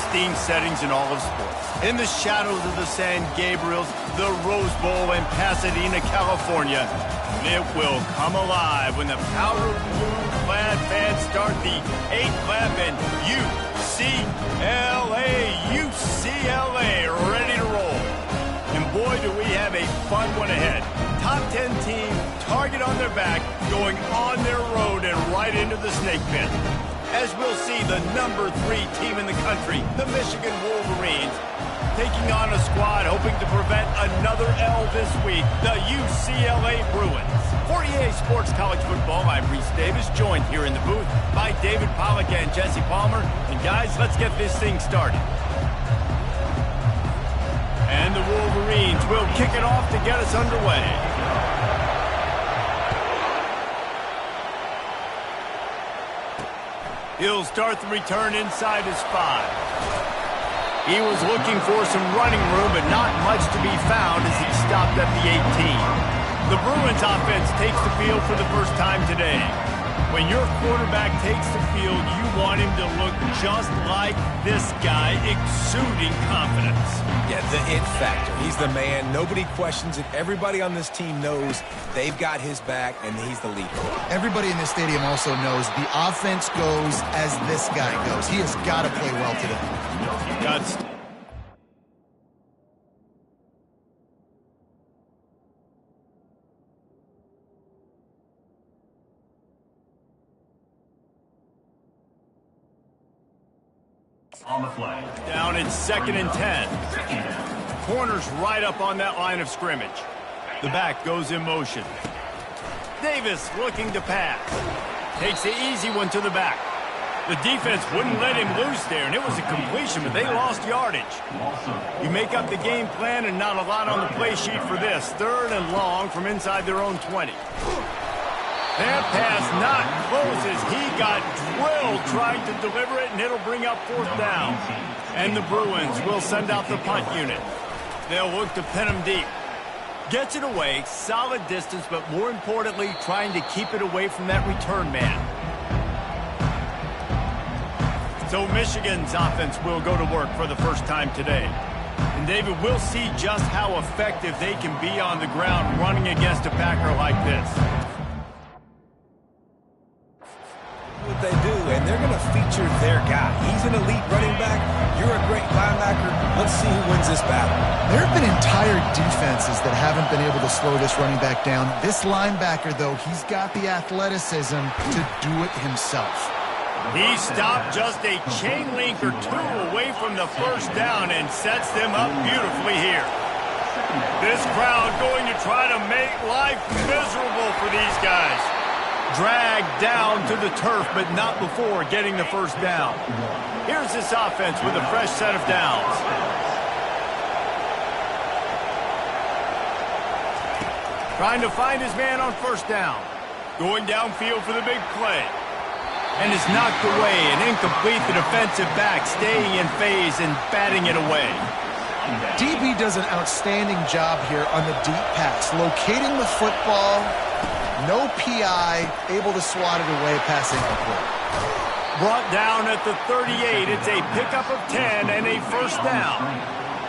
pristine settings in all of sports. In the shadows of the San Gabriels, the Rose Bowl in Pasadena, California, it will come alive when the powder blue-clad fans start the 8th lap and UCLA ready to roll. And boy, do we have a fun one ahead. Top 10 team, target on their back, going on their road and right into the snake pit. As we'll see the number 3 team in the country, the Michigan Wolverines, taking on a squad hoping to prevent another L this week, the UCLA Bruins. For EA Sports College Football, I'm Reese Davis, joined here in the booth by David Pollack and Jesse Palmer. And guys, let's get this thing started. And the Wolverines will kick it off to get us underway. He'll start the return inside his 5. He was looking for some running room, but not much to be found as he stopped at the 18. The Bruins offense takes the field for the first time today. When your quarterback takes the field, you want him to look just like this guy, exuding confidence. Yeah, the it factor. He's the man. Nobody questions it. Everybody on this team knows they've got his back, and he's the leader. Everybody in this stadium also knows the offense goes as this guy goes. He has got to play well today. Guts. On the fly. Down in 2nd and 10. Corner's right up on that line of scrimmage. The back goes in motion. Davis looking to pass. Takes the easy one to the back. The defense wouldn't let him loose there, and it was a completion, but they lost yardage. You make up the game plan and not a lot on the play sheet for this. 3rd and long from inside their own 20. That pass not close as he got drilled trying to deliver it, and it'll bring up 4th down. And the Bruins will send out the punt unit. They'll look to pin him deep. Gets it away, solid distance, but more importantly, trying to keep it away from that return man. So Michigan's offense will go to work for the first time today. And David, we'll see just how effective they can be on the ground running against a Packer like this. What they do, and they're going to feature their guy. He's an elite running back. You're a great linebacker. Let's see who wins this battle. There have been entire defenses that haven't been able to slow this running back down. This linebacker, though, he's got the athleticism to do it himself. He stopped just a chain link or 2 away from the first down and sets them up beautifully here. This crowd going to try to make life miserable for these guys. Dragged down to the turf, but not before getting the first down. Here's this offense with a fresh set of downs. Trying to find his man on first down. Going downfield for the big play. And it's knocked away and incomplete. The defensive back staying in phase and batting it away. DB does an outstanding job here on the deep pass, locating the football. No PI, able to swat it away, pass incomplete. Brought down at the 38. It's a pickup of 10 and a first down.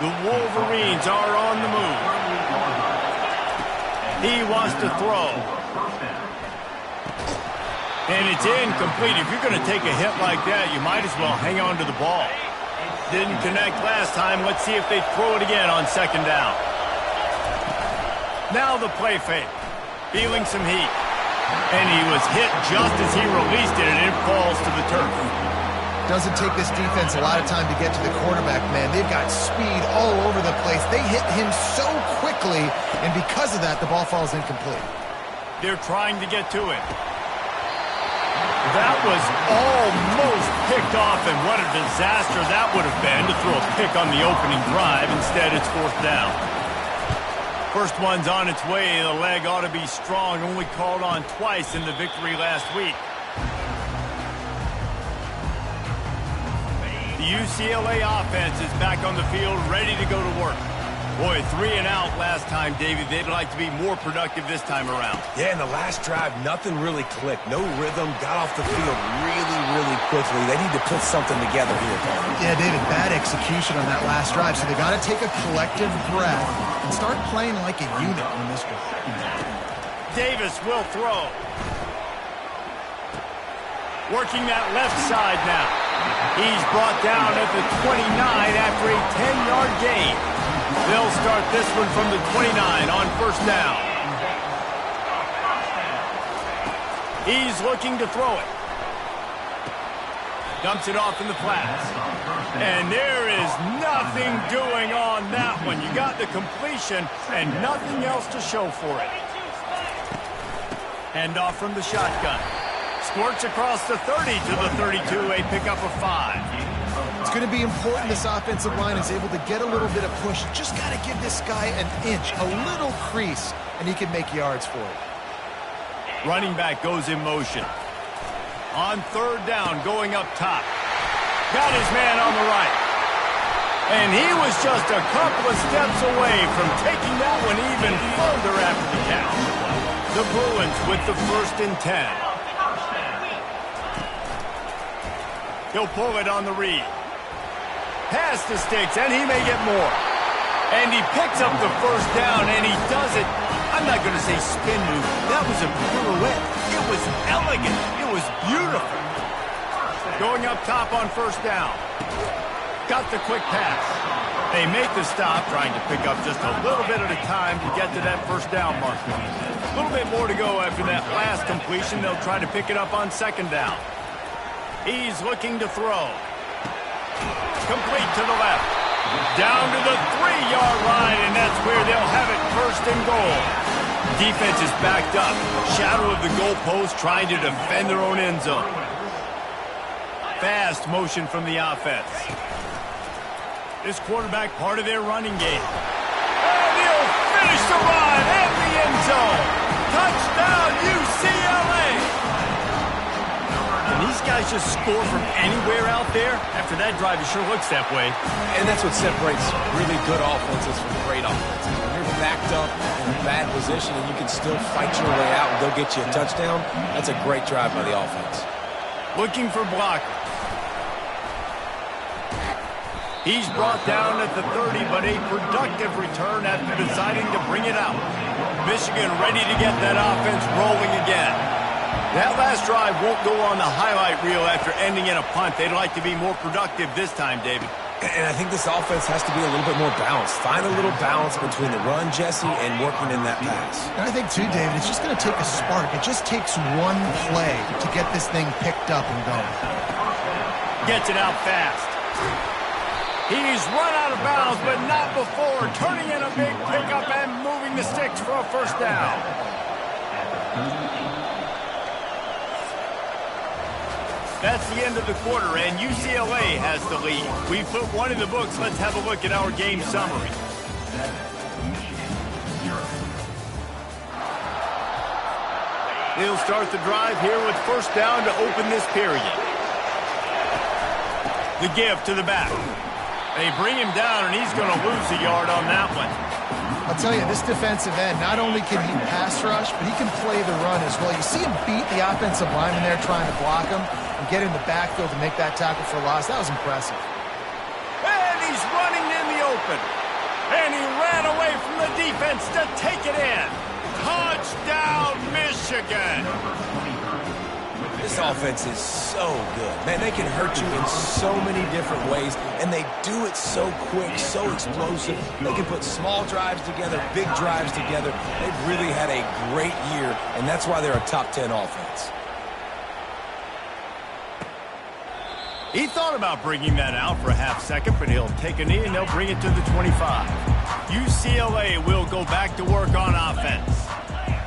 The Wolverines are on the move. He wants to throw. And it's incomplete. If you're going to take a hit like that, you might as well hang on to the ball. Didn't connect last time. Let's see if they throw it again on 2nd down. Now the play fake. Feeling some heat. And he was hit just as he released it, and it falls to the turf. Doesn't take this defense a lot of time to get to the quarterback, man. They've got speed all over the place. They hit him so quickly, and because of that, the ball falls incomplete. They're trying to get to it. That was almost picked off, and what a disaster that would have been to throw a pick on the opening drive. Instead, it's 4th down. First one's on its way. The leg ought to be strong. Only called on twice in the victory last week. The UCLA offense is back on the field, ready to go to work. Boy, 3 and out last time, David. They'd like to be more productive this time around. Yeah, in the last drive, nothing really clicked. No rhythm, got off the field really quickly. They need to put something together here, Tony. Yeah, David, bad execution on that last drive, so they got to take a collective breath and start playing like a unit on this drive. Davis will throw. Working that left side now. He's brought down at the 29 after a 10-yard gain. They'll start this one from the 29 on first down. He's looking to throw it. Dumps it off in the flats. And there is nothing doing on that one. You got the completion and nothing else to show for it. Hand off from the shotgun. Squirts across the 30 to the 32, a pickup of 5. It's going to be important this offensive line is able to get a little bit of push. Just got to give this guy an inch, a little crease, and he can make yards for it. Running back goes in motion. On third down, going up top. Got his man on the right. And he was just a couple of steps away from taking that one even further after the count. The Bruins with the 1st and 10. He'll pull it on the read. Past the sticks, and he may get more. And he picks up the first down, and he does it. I'm not going to say spin move. That was a pirouette. It was elegant. It was beautiful. Going up top on first down. Got the quick pass. They make the stop, trying to pick up just a little bit at a time to get to that first down marker. A little bit more to go after that last completion. They'll try to pick it up on second down. He's looking to throw. Complete to the left. Down to the 3-yard line, and that's where they'll have it, 1st and goal. Defense is backed up. Shadow of the goalpost, trying to defend their own end zone. Fast motion from the offense. This quarterback part of their running game. And he'll finish the run in the end zone. Touchdown, UCLA. Can these guys just score from anywhere out there? After that drive, it sure looks that way. And that's what separates really good offenses from great offenses. When you're backed up in a bad position and you can still fight your way out and go get you a touchdown, that's a great drive by the offense. Looking for blockers. He's brought down at the 30, but a productive return after deciding to bring it out. Michigan ready to get that offense rolling again. That last drive won't go on the highlight reel after ending in a punt. They'd like to be more productive this time, David. And I think this offense has to be a little bit more balanced. Find a little balance between the run, Jesse, and working in that pass. And I think, too, David, it's just going to take a spark. It just takes one play to get this thing picked up and going. Gets it out fast. He's run out of bounds, but not before turning in a big pickup and moving the sticks for a first down. That's the end of the quarter, and UCLA has the lead. We put one in the books. Let's have a look at our game summary. They'll start the drive here with first down to open this period. The give to the back. They bring him down, and he's going to lose a yard on that one. I'll tell you, this defensive end, not only can he pass rush, but he can play the run as well. You see him beat the offensive lineman there trying to block him and get in the backfield to make that tackle for loss. That was impressive. And he's running in the open. And he ran away from the defense to take it in. Touchdown, Michigan. This offense is so good. Man, they can hurt you in so many different ways, and they do it so quick, so explosive. They can put small drives together, big drives together. They've really had a great year, and that's why they're a top 10 offense. He thought about bringing that out for a half second, but he'll take a knee and they'll bring it to the 25. UCLA will go back to work on offense.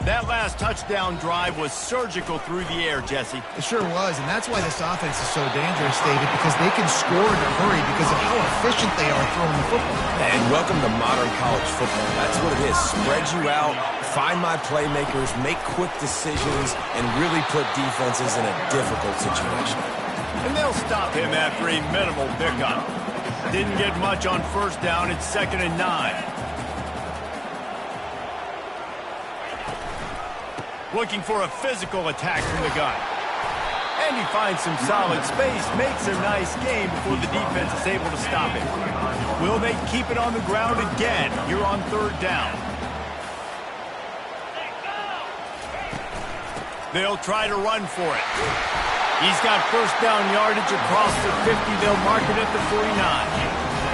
That last touchdown drive was surgical through the air, Jesse. It sure was, and that's why this offense is so dangerous, David, because they can score in a hurry because of how efficient they are throwing the football. And welcome to modern college football. That's what it is. Spread you out, find my playmakers, make quick decisions, and really put defenses in a difficult situation. And they'll stop him after a minimal pickup. Didn't get much on first down. It's 2nd and 9. Looking for a physical attack from the gun. And he finds some solid space, makes a nice game before the defense is able to stop it. Will they keep it on the ground again here on third down? They'll try to run for it. He's got first down yardage across the 50. They'll mark it at the 49.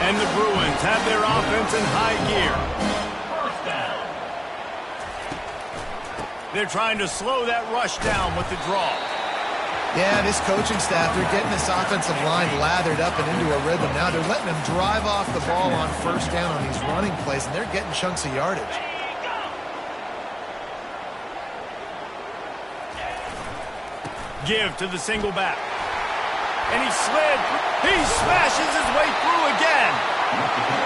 And the Bruins have their offense in high gear. They're trying to slow that rush down with the draw. Yeah, this coaching staff, they're getting this offensive line lathered up and into a rhythm. Now they're letting them drive off the ball on first down on these running plays, and they're getting chunks of yardage. Give to the single back. And he slid. He smashes his way through again.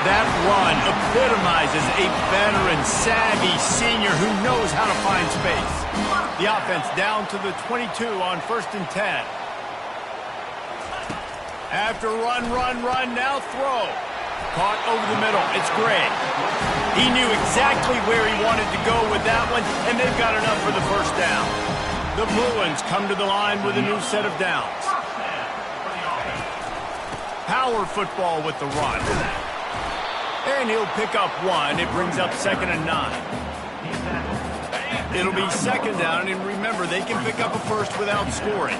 That run epitomizes a veteran, savvy senior who knows how to find space. The offense down to the 22 on 1st and 10. After run, now throw. Caught over the middle. It's Gray. He knew exactly where he wanted to go with that one, and they've got enough for the first down. The Bruins come to the line with a new set of downs. Power football with the run. And he'll pick up one. It brings up 2nd and 9. It'll be 2nd down, and remember, they can pick up a first without scoring.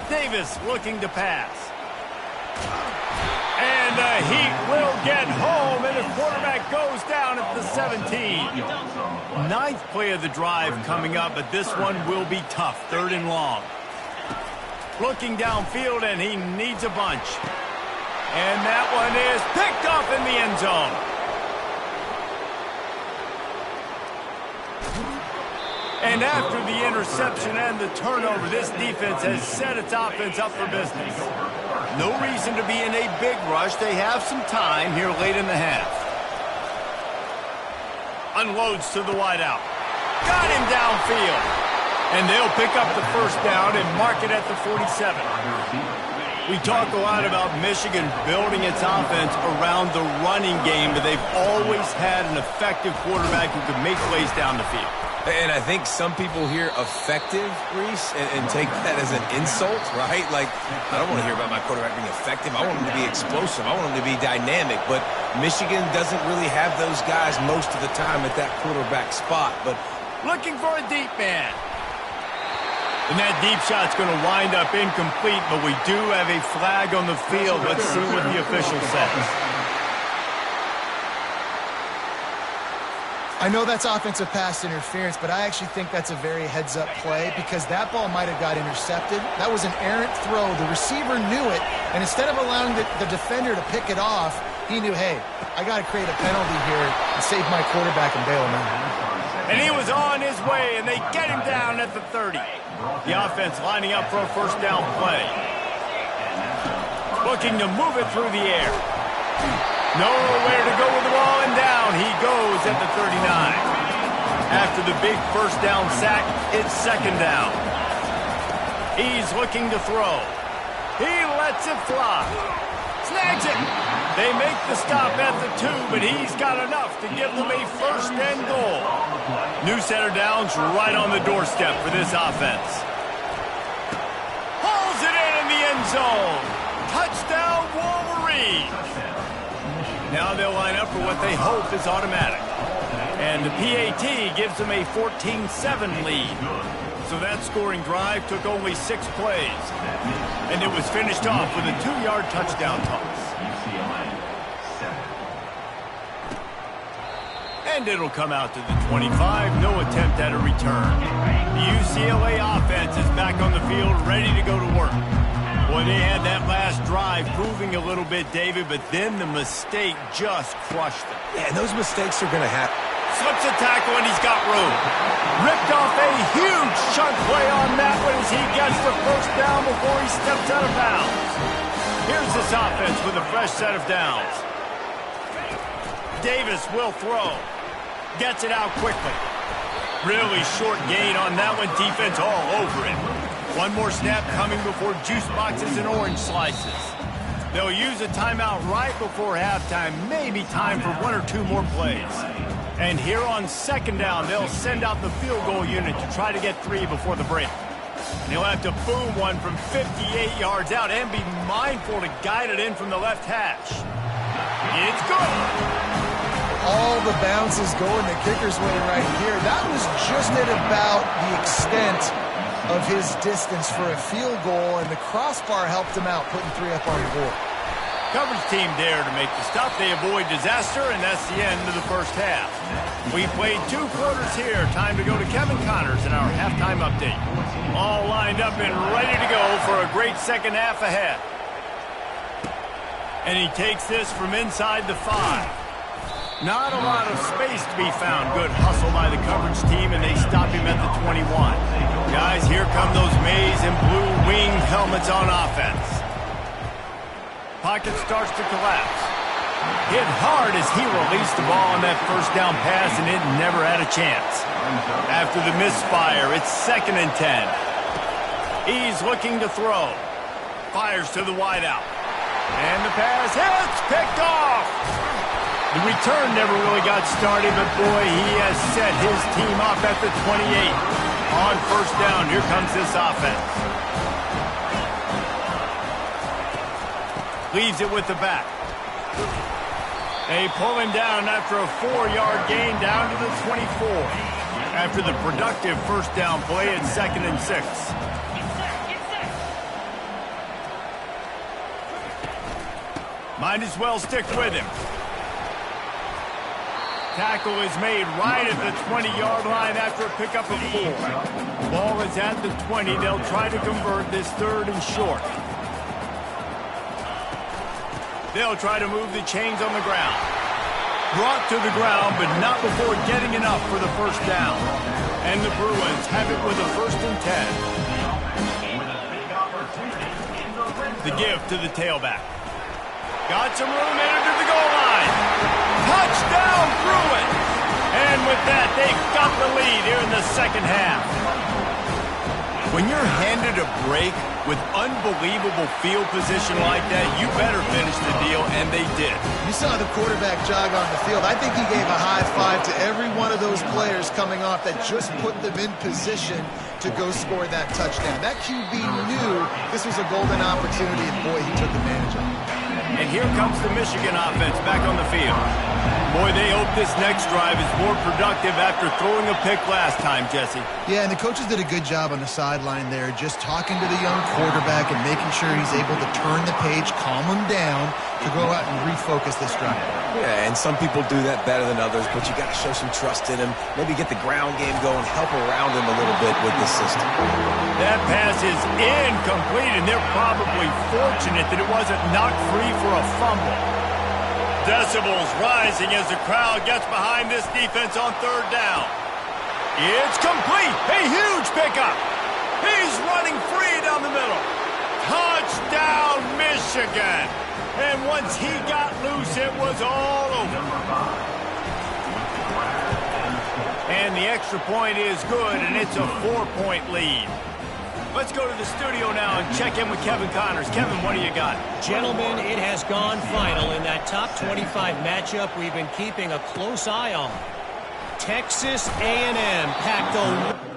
Davis looking to pass. And the Heat will get home, and the quarterback goes down at the 17. 9th play of the drive coming up, but this one will be tough. 3rd and long. Looking downfield, and he needs a bunch. And that one is picked off in the end zone. And after the interception and the turnover, this defense has set its offense up for business. No reason to be in a big rush. They have some time here late in the half. Unloads to the wideout. Got him downfield. And they'll pick up the first down and mark it at the 47. We talk a lot about Michigan building its offense around the running game, but they've always had an effective quarterback who could make plays down the field. And I think some people hear effective, Reese, and take that as an insult, right? Like, I don't want to hear about my quarterback being effective. I want him to be explosive. I want him to be dynamic. But Michigan doesn't really have those guys most of the time at that quarterback spot. But looking for a deep man. And that deep shot's going to wind up incomplete, but we do have a flag on the field. Let's see what the official says. I know that's offensive pass interference, but I actually think that's a very heads-up play because that ball might have got intercepted. That was an errant throw. The receiver knew it, and instead of allowing the defender to pick it off, he knew, hey, I got to create a penalty here and save my quarterback and bail him out. And he was on his way, and they get him down at the 30. The offense lining up for a first down play. Looking to move it through the air. Nowhere to go with the ball, and down he goes at the 39. After the big first down sack, it's 2nd down. He's looking to throw. He lets it fly. Snags it. They make the stop at the 2, but he's got enough to give them a first and goal. New set of downs right on the doorstep for this offense. Hauls it in the end zone. Touchdown, Wolverine. Now they'll line up for what they hope is automatic. And the PAT gives them a 14-7 lead. So that scoring drive took only 6 plays. And it was finished off with a 2-yard touchdown toss. And it'll come out to the 25. No attempt at a return. The UCLA offense is back on the field, ready to go to work. Boy, they had that last drive proving a little bit, David, but then the mistake just crushed them. yeah, and those mistakes are going to happen. Slips a tackle, and he's got room. Ripped off a huge chunk play on that one as he gets the first down before he steps out of bounds. Here's this offense with a fresh set of downs. Davis will throw. Gets it out quickly. Really short gain on that one. Defense all over it. One more snap coming before juice boxes and orange slices. They'll use a timeout right before halftime. Maybe time for 1 or 2 more plays. And here on second down, they'll send out the field goal unit to try to get 3 before the break. And he'll have to boom one from 58 yards out and be mindful to guide it in from the left hash. It's good. All the bounces going the kicker's way right here. That was just at about the extent of his distance for a field goal, and the crossbar helped him out, putting 3 up on the board. Coverage team there to make the stop. They avoid disaster, and that's the end of the first half. We played 2 quarters here. Time to go to Kevin Connors in our halftime update. All lined up and ready to go for a great second half ahead. And he takes this from inside the 5. Not a lot of space to be found. Good hustle by the coverage team, and they stop him at the 21. Guys, here come those maize and blue winged helmets on offense. Pocket starts to collapse. Hit hard as he released the ball on that first down pass, and it never had a chance. After the misfire, it's 2nd and 10. He's looking to throw. Fires to the wideout. And the pass hits, picked off. The return never really got started, but boy, he has set his team up at the 28. On first down, here comes this offense. Leaves it with the back. They pull him down after a 4-yard gain down to the 24. After the productive first down play at 2nd and 6. Might as well stick with him. Tackle is made right at the 20-yard line after a pickup of 4. Ball is at the 20. They'll try to convert this 3rd and short. They'll try to move the chains on the ground. Brought to the ground, but not before getting enough for the first down. And the Bruins have it with a 1st and 10. The give to the tailback. Got some room into the goal line. Touchdown, Bruins! And with that, they've got the lead here in the second half. When you're handed a break with unbelievable field position like that, you better finish the deal, and they did. You saw the quarterback jog on the field. I think he gave a high five to every one of those players coming off that just put them in position to go score that touchdown. That QB knew this was a golden opportunity, and boy, he took advantage of it. And here comes the Michigan offense back on the field. Boy, they hope this next drive is more productive after throwing a pick last time, Jesse. Yeah, and the coaches did a good job on the sideline there, just talking to the young quarterback and making sure he's able to turn the page, calm him down, to go out and refocus this drive. Yeah, and some people do that better than others, but you got to show some trust in him. Maybe get the ground game going, help around him a little bit with this system. That pass is incomplete, and they're probably fortunate that it wasn't knocked free for a fumble. Decibels rising as the crowd gets behind this defense on 3rd down. It's complete. A huge pickup. He's running free down the middle. Touchdown, Michigan. And once he got loose, it was all over. And the extra point is good, and it's a 4-point lead. Let's go to the studio now and check in with Kevin Connors. Kevin, what do you got? Gentlemen, it has gone final in that top 25 matchup we've been keeping a close eye on. Texas A&M packed a...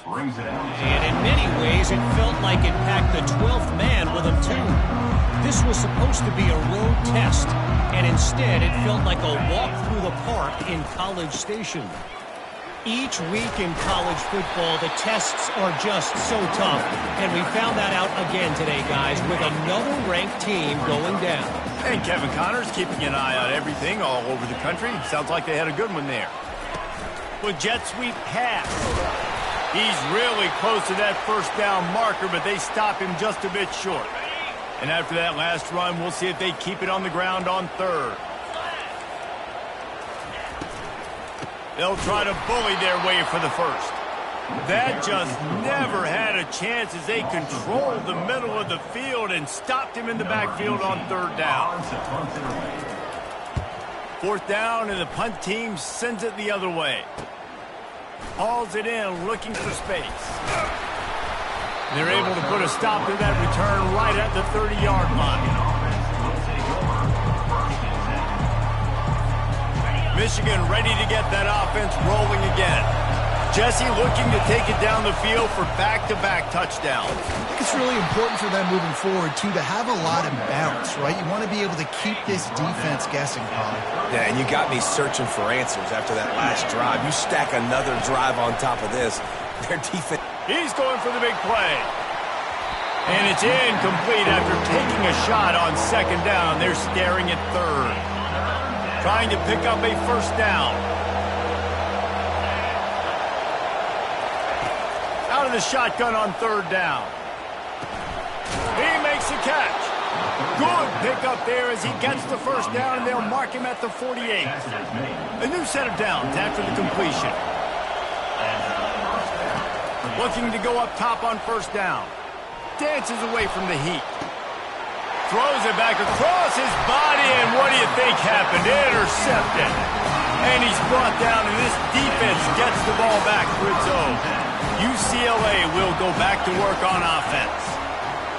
brings it out. And in many ways, it felt like it packed the 12th man with him, too. This was supposed to be a road test, and instead it felt like a walk through the park in College Station. Each week in college football, the tests are just so tough, and we found that out again today, guys, with another ranked team going down. And Kevin Connors keeping an eye on everything all over the country. Sounds like they had a good one there. With jet sweep pass. He's really close to that first down marker, but they stop him just a bit short. And after that last run, we'll see if they keep it on the ground on third. They'll try to bully their way for the first. That just never had a chance as they controlled the middle of the field and stopped him in the backfield on third down. Fourth down, and the punt team sends it the other way. Hauls it in, looking for space. They're able to put a stop to that return right at the 30-yard line. Michigan ready to get that offense rolling again. Jesse looking to take it down the field for back-to-back touchdowns. I think it's really important for them moving forward, too, to have a lot of bounce, right? You want to be able to keep this defense guessing, Colin. Yeah, and you got me searching for answers after that last drive. You stack another drive on top of this. Their defense... He's going for the big play. And it's incomplete after taking a shot on second down. They're staring at third. Trying to pick up a first down. Out of the shotgun on third down. He makes the catch. Good pickup there as he gets the first down, and they'll mark him at the 48. A new set of downs after the completion. Looking to go up top on first down. Dances away from the heat. Throws it back across his body, and what do you think happened? Intercepted. And he's brought down, and this defense gets the ball back for its own. UCLA will go back to work on offense.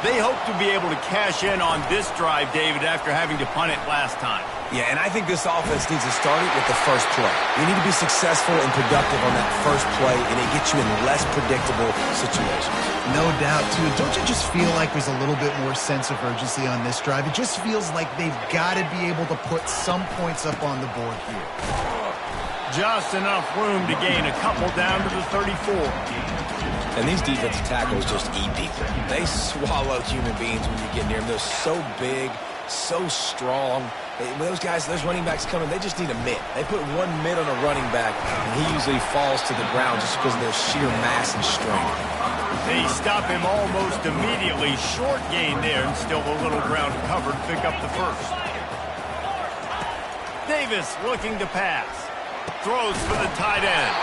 They hope to be able to cash in on this drive, David, after having to punt it last time. Yeah, and I think this offense needs to start it with the first play. You need to be successful and productive on that first play, and it gets you in less predictable situations. No doubt, too. Don't you just feel like there's a little bit more sense of urgency on this drive? It just feels like they've got to be able to put some points up on the board here. Just enough room to gain a couple down to the 34. And these defensive tackles just eat people. They swallow human beings when you get near them. They're so big, so strong. When those guys, those running backs come in, they just need a mitt. They put one mitt on a running back, and he usually falls to the ground just because of their sheer mass and strength. They stop him almost immediately. Short gain there, and still a little ground covered. Pick up the first. Davis looking to pass. Throws for the tight end.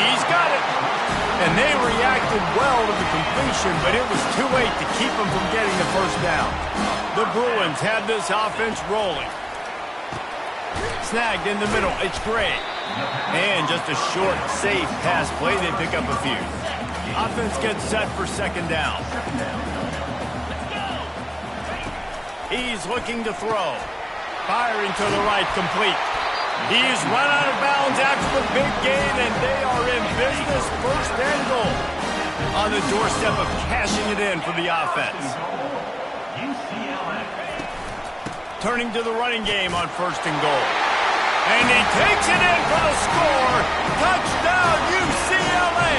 He's got it. And they reacted well to the completion, but it was too late to keep them from getting the first down. The Bruins have this offense rolling. Snagged in the middle. It's Gray. And just a short, safe pass play. They pick up a few. Offense gets set for second down. He's looking to throw. Firing to the right, complete. He's run out of bounds after the big gain, and they are in business, first and goal. On the doorstep of cashing it in for the offense. Turning to the running game on first and goal. And he takes it in for the score. Touchdown, UCLA!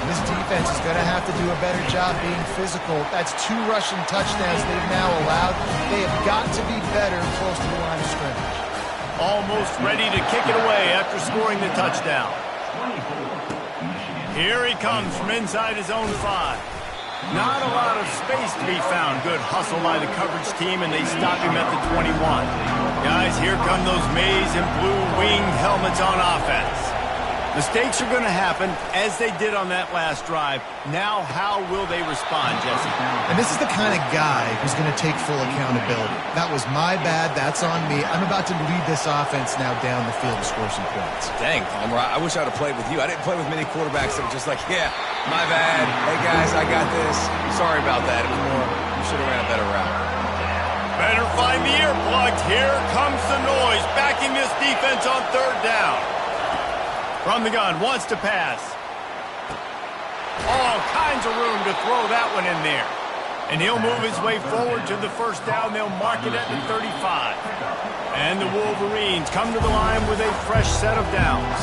This defense is going to have to do a better job being physical. That's 2 rushing touchdowns they've now allowed. They have got to be better close to the line of scrimmage. Almost ready to kick it away after scoring the touchdown. Here he comes from inside his own 5. Not a lot of space to be found. Good hustle by the coverage team, and they stop him at the 21. Guys, here come those maize and blue winged helmets on offense. Mistakes are going to happen, as they did on that last drive. Now, how will they respond, Jesse? And this is the kind of guy who's going to take full accountability. That was my bad. That's on me. I'm about to lead this offense now down the field to score some points. Dang, Palmer, I wish I would have played with you. I didn't play with many quarterbacks that were just like, yeah, my bad. Hey, guys, I got this. Sorry about that. It was more, you should have ran a better route. Better find the earplugs. Here comes the noise, backing this defense on third down. From the gun, wants to pass. All kinds of room to throw that one in there. And he'll move his way forward to the first down. They'll mark it at the 35. And the Wolverines come to the line with a fresh set of downs.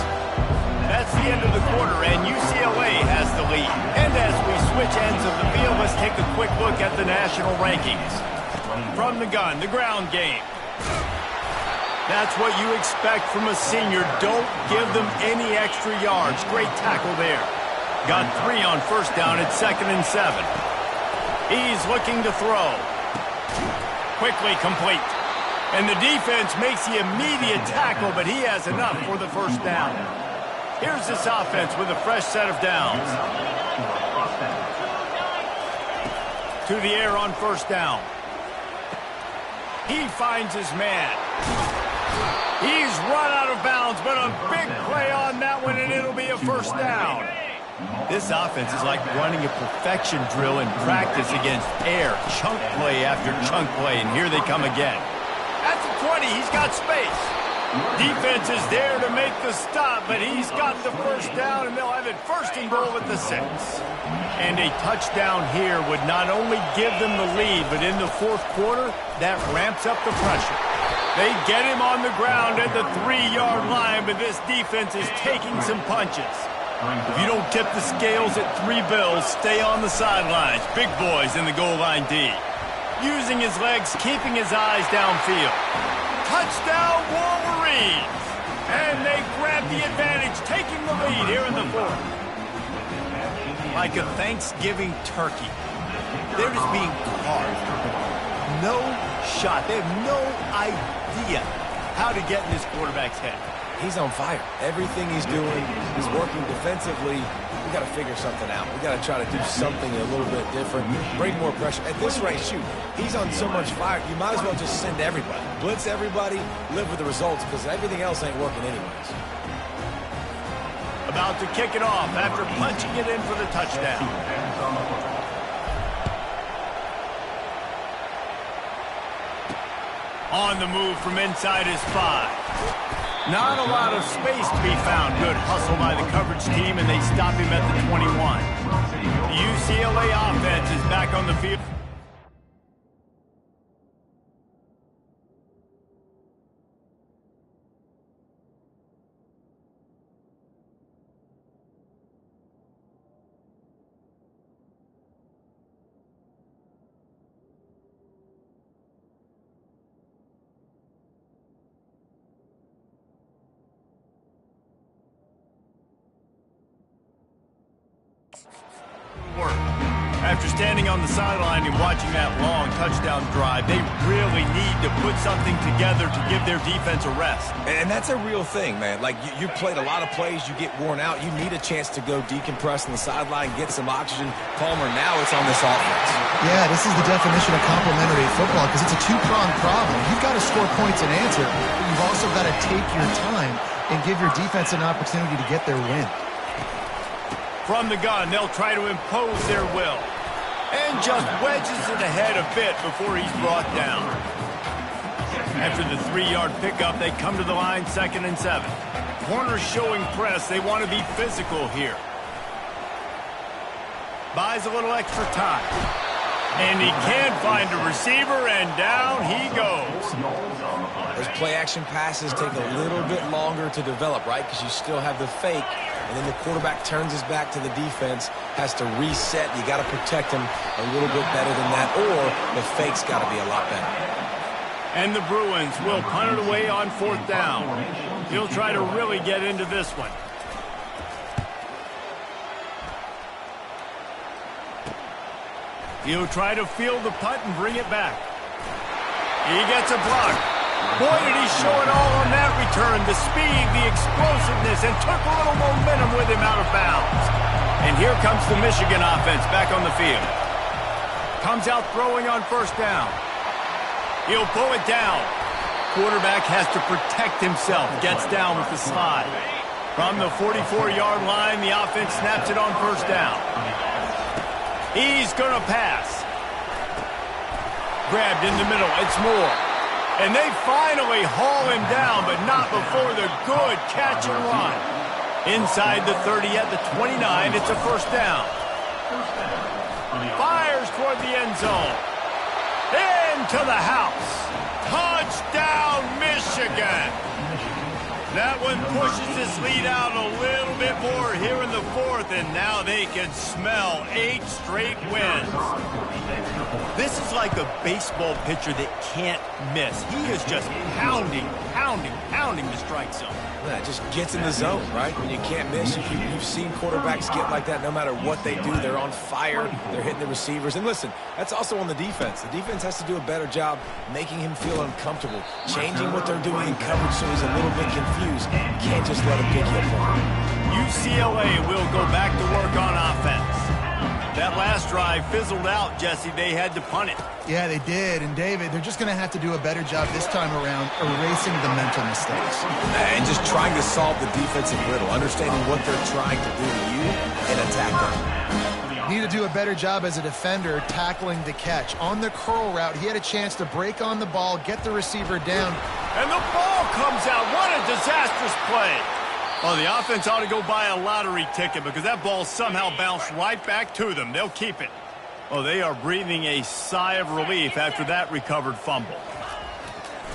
That's the end of the quarter, and UCLA has the lead. And as we switch ends of the field, let's take a quick look at the national rankings. From the gun, the ground game. That's what you expect from a senior. Don't give them any extra yards. Great tackle there. Got 3 on first down at 2nd and 7. He's looking to throw. Quickly complete. And the defense makes the immediate tackle, but he has enough for the first down. Here's this offense with a fresh set of downs. To the air on first down. He finds his man. He's run out of bounds, but a big play on that one, and it'll be a first down. This offense is like running a perfection drill in practice against air. Chunk play after chunk play, and here they come again. At the 20, he's got space. Defense is there to make the stop, but he's got the first down, and they'll have it first and goal at the 6. And a touchdown here would not only give them the lead, but in the fourth quarter, that ramps up the pressure. They get him on the ground at the 3-yard line, but this defense is taking some punches. If you don't tip the scales at 3 bills, stay on the sidelines. Big boys in the goal line D. Using his legs, keeping his eyes downfield. Touchdown Wolverines! And they grab the advantage, taking the lead here in the fourth. Like a Thanksgiving turkey. They're just being carved. No shot. They have no idea how to get in this quarterback's head. He's on fire. Everything he's doing, he's working defensively. We got to figure something out. We got to try to do something a little bit different, bring more pressure. At this rate, shoot, he's on so much fire, you might as well just send everybody. Blitz everybody, live with the results, because everything else ain't working anyways. About to kick it off after punching it in for the touchdown. On the move from inside his 5. Not a lot of space to be found. Good hustle by the coverage team, and they stop him at the 21. The UCLA offense is back on the field. After standing on the sideline and watching that long touchdown drive, they really need to put something together to give their defense a rest. And that's a real thing, man. Like, you played a lot of plays, you get worn out, you need a chance to go decompress on the sideline, get some oxygen. Palmer, now it's on this offense. Yeah, this is the definition of complementary football, because it's a two-pronged problem. You've got to score points and answer, but you've also got to take your time and give your defense an opportunity to get their win. From the gun, they'll try to impose their will. And just wedges it ahead a bit before he's brought down. After the 3-yard pickup, they come to the line 2nd and 7. Corners showing press. They want to be physical here. Buys a little extra time. And he can't find a receiver, and down he goes. Those play-action passes take a little bit longer to develop, right? Because you still have the fake. And then the quarterback turns his back to the defense, has to reset. You got to protect him a little bit better than that, or the fake's got to be a lot better. And the Bruins will punt it away on 4th down. He'll try to really get into this one. He'll try to field the punt and bring it back. He gets a block. Boy, did he show it all on that return. The speed, the explosiveness, and took a little momentum with him out of bounds. And here comes the Michigan offense back on the field. Comes out throwing on 1st down. He'll pull it down. Quarterback has to protect himself. Gets down with the slide. From the 44-yard line, the offense snaps it on 1st down. He's going to pass. Grabbed in the middle. It's Moore. And they finally haul him down, but not before the good catch and run. Inside the 30 at the 29, it's a 1st down. Fires toward the end zone. Into the house. Touchdown, Michigan. That one pushes this lead out a little bit more here in the fourth, and now they can smell 8 straight wins. This is like a baseball pitcher that can't miss. He is just pounding the strike zone. Yeah, it just gets in the zone, right? When you can't miss, you've seen quarterbacks get like that no matter what they do. They're on fire. They're hitting the receivers. And listen, that's also on the defense. The defense has to do a better job making him feel uncomfortable, changing what they're doing in coverage so he's a little bit confused. You can't just let him pick you apart. UCLA will go back to work on offense. That last drive fizzled out, Jesse. They had to punt it. Yeah, they did. And, David, they're just going to have to do a better job this time around erasing the mental mistakes. And just trying to solve the defensive riddle, understanding what they're trying to do to you and attack them. Need to do a better job as a defender tackling the catch. On the curl route, he had a chance to break on the ball, get the receiver down. And the ball comes out. What a disastrous play. Oh, the offense ought to go buy a lottery ticket because that ball somehow bounced right back to them. They'll keep it. Oh, they are breathing a sigh of relief after that recovered fumble.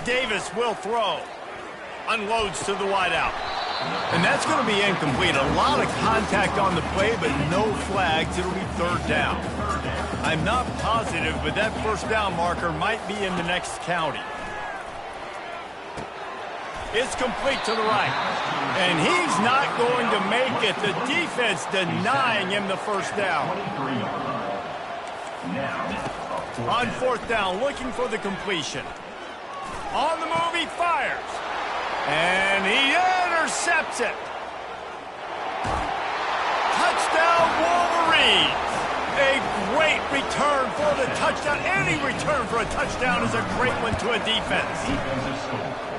Davis will throw. Unloads to the wideout. And that's going to be incomplete. A lot of contact on the play, but no flags. It'll be third down. I'm not positive, but that first down marker might be in the next county. It's complete to the right. And he's not going to make it. The defense denying him the first down. On fourth down, looking for the completion. On the move, he fires. And he intercepts it. Touchdown, Wolverines. A great return for the touchdown. Any return for a touchdown is a great one to a defense.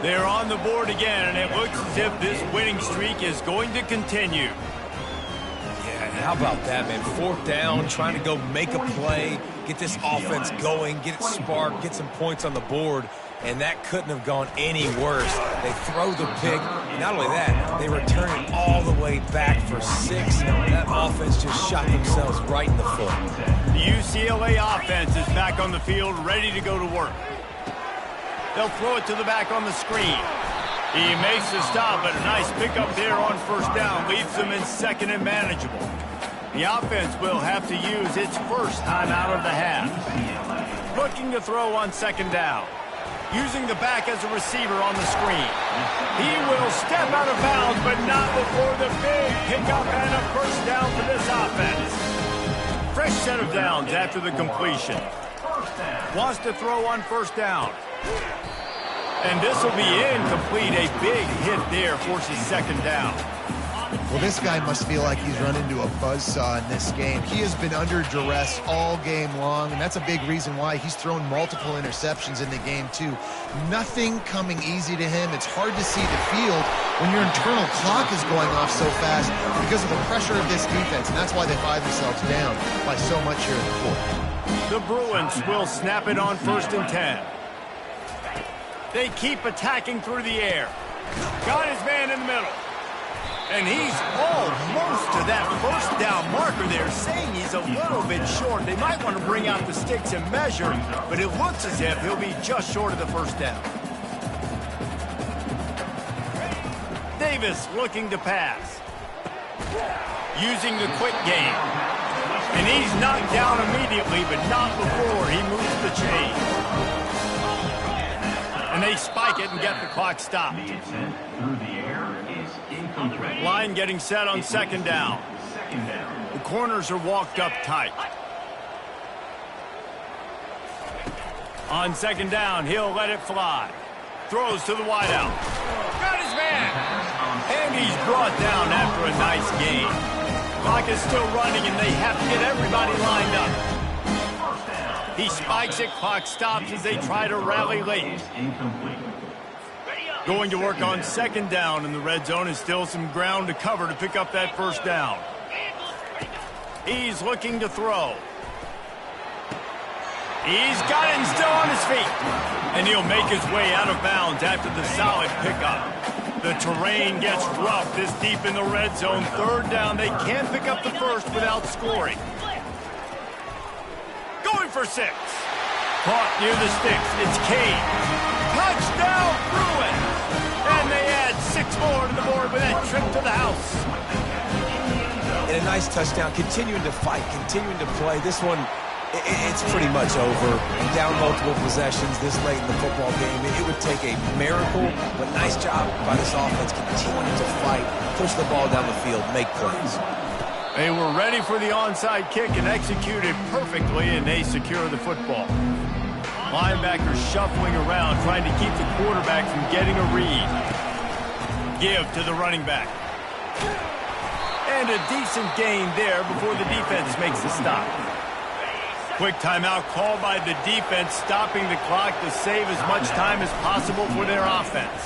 They're on the board again, and it looks as if this winning streak is going to continue. Yeah, how about that, man? Fourth down, trying to go make a play, get this offense going, get it sparked, get some points on the board, and that couldn't have gone any worse. They throw the pick. Not only that, they return it all the way back for 6. That offense just shot themselves right in the foot. The UCLA offense is back on the field, ready to go to work. They'll throw it to the back on the screen. He makes the stop, but a nice pickup there on first down leaves them in second and manageable. The offense will have to use its first time out of the half. Looking to throw on second down. Using the back as a receiver on the screen. He will step out of bounds, but not before the big pickup and a first down for this offense. Fresh set of downs after the completion. Wants to throw on first down. And this will be incomplete. A big hit there forces second down. Well, this guy must feel like he's run into a buzzsaw in this game. He has been under duress all game long, and that's a big reason why he's thrown multiple interceptions in the game, too. Nothing coming easy to him. It's hard to see the field when your internal clock is going off so fast because of the pressure of this defense, and that's why they find themselves down by so much here in the fourth. The Bruins will snap it on 1st and 10. They keep attacking through the air. Got his man in the middle. And he's almost to that first down marker there, saying he's a little bit short. They might want to bring out the sticks and measure, but it looks as if he'll be just short of the first down. Davis looking to pass. Using the quick game. And he's knocked down immediately, but not before he moves the chain. And they spike it and get the clock stopped. Line getting set on second down. The corners are walked up tight. On second down, he'll let it fly. Throws to the wideout. Got his man. And he's brought down after a nice gain. Clock is still running, and they have to get everybody lined up. He spikes it, clock stops as they try to rally late. Going to work on second down in the red zone, and still some ground to cover to pick up that first down. He's looking to throw. He's got it and still on his feet. And he'll make his way out of bounds after the solid pickup. The terrain gets rough this deep in the red zone. Third down, they can't pick up the first without scoring. going for 6. Caught near the sticks. It's Cade. Touchdown, Bruins! And they add 6 more to the board with that trip to the house. And a nice touchdown, continuing to fight, continuing to play. This one, it's pretty much over. Down multiple possessions this late in the football game. It would take a miracle, but nice job by this offense continuing to fight, push the ball down the field, make plays. They were ready for the onside kick and executed perfectly, and they secure the football. Linebackers shuffling around, trying to keep the quarterback from getting a read. Give to the running back. And a decent gain there before the defense makes the stop. Quick timeout called by the defense, stopping the clock to save as much time as possible for their offense.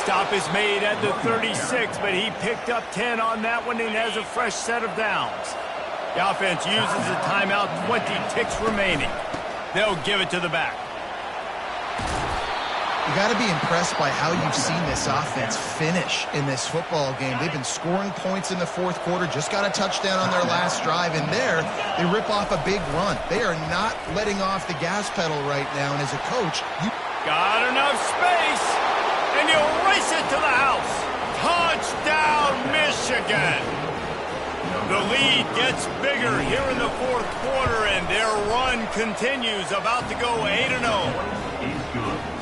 Stop is made at the 36, but he picked up 10 on that one and has a fresh set of downs. The offense uses a timeout, 20 ticks remaining. They'll give it to the back. You got to be impressed by how you've seen this offense finish in this football game. They've been scoring points in the fourth quarter, just got a touchdown on their last drive, and there they rip off a big run. They are not letting off the gas pedal right now, and as a coach, you got enough space, and you race it to the house. Touchdown, Michigan! The lead gets bigger here in the fourth quarter, and their run continues, about to go 8-0.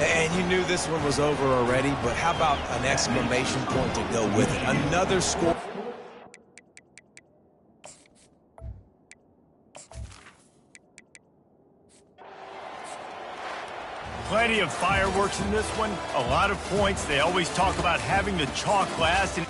And you knew this one was over already, but how about an exclamation point to go with it? Another score. Plenty of fireworks in this one, a lot of points. They always talk about having the chalk last. And